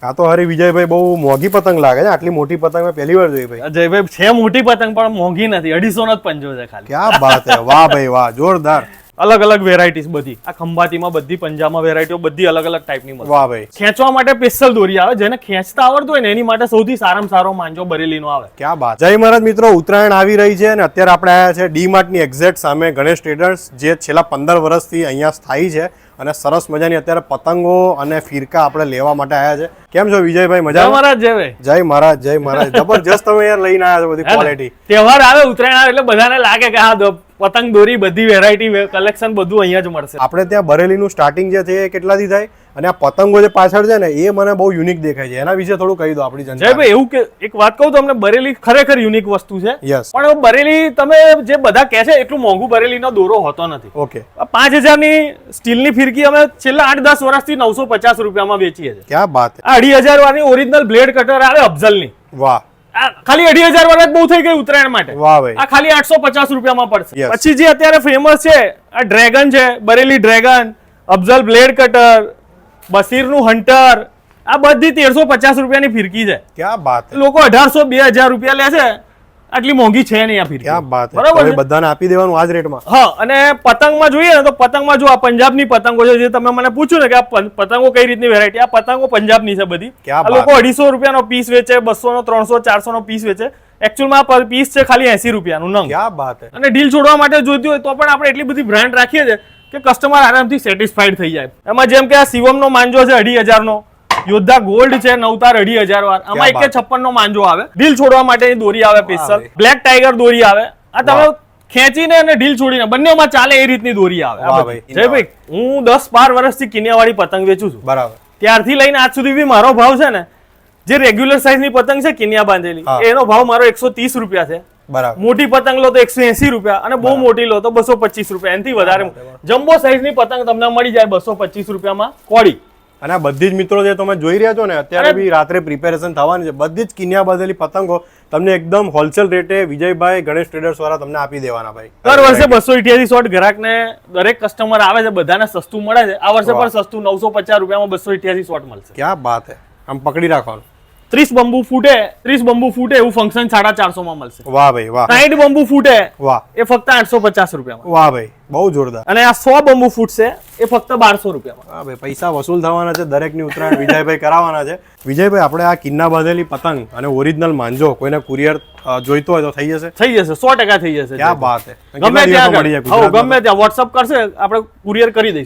આ તો હરી વિજયભાઈ બહુ મોંઘી પતંગ લાગે છે, આટલી મોટી પતંગ મેં પહેલી વાર જોઈ ભાઈ. અજયભાઈ છે મોટી પતંગ પણ મોંઘી નથી, 250 જ પંજો છે ખાલી. ક્યાં બાત હે, વાહ ભાઈ વાહ, જોરદાર. અલગ અલગ વેરાયટીઝ બધી, આ ખંભાતીમાં બધી પંજાબમાં વેરાયટીઓ બધી અલગ અલગ ટાઈપની મળે. વાહ ભાઈ, ખેંચવા માટે સ્પેશિયલ દોરી આવે, જેને ખેંચતા આવડતું હોય ને એની માટે સૌથી સારામાં સારો માંજો બરેલીનો આવે. ક્યાં બાત. જય મહારાજ મિત્રો, ઉત્તરાયણ આવી રહી છે અને અત્યારે આપણે આવ્યા છે ડી માર્ટની એક્ઝેક્ટ સામે ગણેશ ટ્રેડર્સ, જે છેલ્લા 15 વર્ષથી અહીંયા સ્થાયી છે અને સરસ મજાની અત્યારે પતંગો અને ફિરકા આપણે લેવા માટે આવ્યા છે. કેમ છો વિજયભાઈ, મજા? મહારાજ જય મહારાજ, જય મહારાજ. જબરજસ્ત તમે યાર લઈને આવ્યા છો બધી ક્વોલિટી. તહેવાર આવે, ઉત્તરાયણ આવે એટલે બધાને લાગે કે હા પતંગ દોરી બધી વેરાયટી કલેક્શન બધું અહીંયા જ મળશે. આપણે ત્યાં બરેલીનું સ્ટાર્ટિંગ જે છે એ કેટલાથી થાય, અને આ પતંગો જે પાછળ છે ને એ મને બહુ યુનિક દેખાય છે, એના વિશે થોડું કહી દો આપણી જનતા. જયભાઈ એવું કે એક વાત કહું તમને, બરેલી ખરેખર યુનિક વસ્તુ છે. યસ. પણ બરેલી તમે જે બધા કહે છે એટલું મોંઘું બરેલીનો દોરો હોતો નથી. ઓકે. 5000 ની સ્ટીલની ફિરકી અમે છેલ્લા 8-10 વર્ષથી 950 રૂપિયામાં વેચીએ છીએ. ક્યાં બાત. આ 2500 વાળી ઓરિજિનલ બ્લેડ કટર આવે અફઝલની. વાહ. આ ખાલી 2500 વાળા બહુ થઈ ગઈ ઉત્તરાયણ માટે. વાહ ભાઈ. આ ખાલી 850 રૂપિયામાં પડશે. Yes. પછી જે અત્યારે ફેમસ છે આ ડ્રેગન છે, Bareilly dragon, Afzal blade cutter, બસીરનું હન્ટર, આ બધી 1350 રૂપિયાની ફિરકી છે. ક્યાં બાત. લોકો 1800-2000 રૂપિયા લે છે, આટલી મોંઘી છે નહીં આ ફિરકી. ક્યાં બાત. બરાબર હવે છે? બધાને આપી દેવાનું આ જ રેટમાં. હા, અને પતંગમાં જોઈએ ને તો પતંગમાં જો આ પંજાબની પતંગો છે, જે તમે મને પૂછ્યું ને કે આ પતંગો કઈ રીતની વેરાયટી, આ પતંગો પંજાબની છે બધી. ક્યાં આ લોકો 250 રૂપિયાનો પીસ વેચે, 200 નો 300 400 નો પીસ વેચે. એકચ્યુઅલમાં આ પીસ છે ખાલી 80 રૂપિયાનું નંગ. ક્યાં બાત. અને ડીલ છોડવા માટે જોઈતી હોય તો પણ આપણે એટલી બધી બ્રાન્ડ રાખીએ છીએ કે કસ્ટમર આરામથી સેટિસ્ફાઈડ થઈ જાય. એમાં જેમ કે આ શિવમનો માંજો છે 2500 નો, યોદ્ધા ગોલ્ડ છે નવતાર 2500 વાર, આમાં 156 નો માંજો આવે. ડીલ છોડવા માટેની દોરી આવે સ્પેશિયલ, બ્લેક ટાઈગર દોરી આવે. આ તમે ખેંચીને અને ઢીલ છોડીને બંનેમાં ચાલે એ રીતની દોરી આવે. જયભાઈ હું 10-12 વર્ષથી કિનિયાવાળી પતંગ વેચું છું. બરાબર. ત્યારથી લઈને આજ સુધી બી મારો ભાવ છે ને, જે રેગ્યુલર સાઈઝની પતંગ છે કિનિયા બાંધેલી, એનો ભાવ મારો 130 રૂપિયા છે. બરાબર. મોટી પતંગ લો તો 180 રૂપિયા, અને બહુ મોટી લો તો 225 રૂપિયા. એનાથી વધારે જમ્બો સાઈઝની પતંગ તમને મળી જાય 225 રૂપિયામાં કોડી. અને આ બધી જ મિત્રો જે તમે જોઈ રહ્યા છો ને, અત્યારે બી રાત્રે પ્રિપેરેશન થવાની છે, બધી જ કિનિયા બાંધેલી પતંગો તમને એકદમ હોલસેલ રેટે વિજયભાઈ ગણેશ ટ્રેડર્સ વાળા તમને આપી દેવાના ભાઈ. દર વર્ષે 288 શોટ ગ્રાહકને દરેક કસ્ટમર આવે છે, બધાને સસ્તું મળે છે. આ વર્ષે પણ સસ્તું 950 રૂપિયામાં 288 શોટ મળશે. ક્યાં બાત હે, આમ પકડી રાખવાનું. 30 બંબુ ફૂટે એવું ફંક્શન 450 માં મળશે. વાહ ભાઈ વાહ. 60 બંબુ ફૂટે, વાહ, એ ફક્ત 850 રૂપિયામાં. વાહ ભાઈ, બહુ જોરદાર. અને આ 100 બંબુ ફૂટશે એ ફક્ત 1200 રૂપિયામાં. હા ભાઈ, પૈસા વસૂલ થવાના છે, દરેકની ઉત્તરાયણ વિજયભાઈ કરાવવાના છે. વિજયભાઈ, આપણે આ કિન્ના બાંધેલી પતંગ અને ઓરિજિનલ માંજો કોઈને કુરિયર જોઈતો હોય તો થઈ જશે? થઈ જશે, 100% થઈ જશે. ક્યાં બાત હે. ગમે ત્યાં વોટ્સઅપ કરશે, આપણે કુરિયર કરી દઈશું.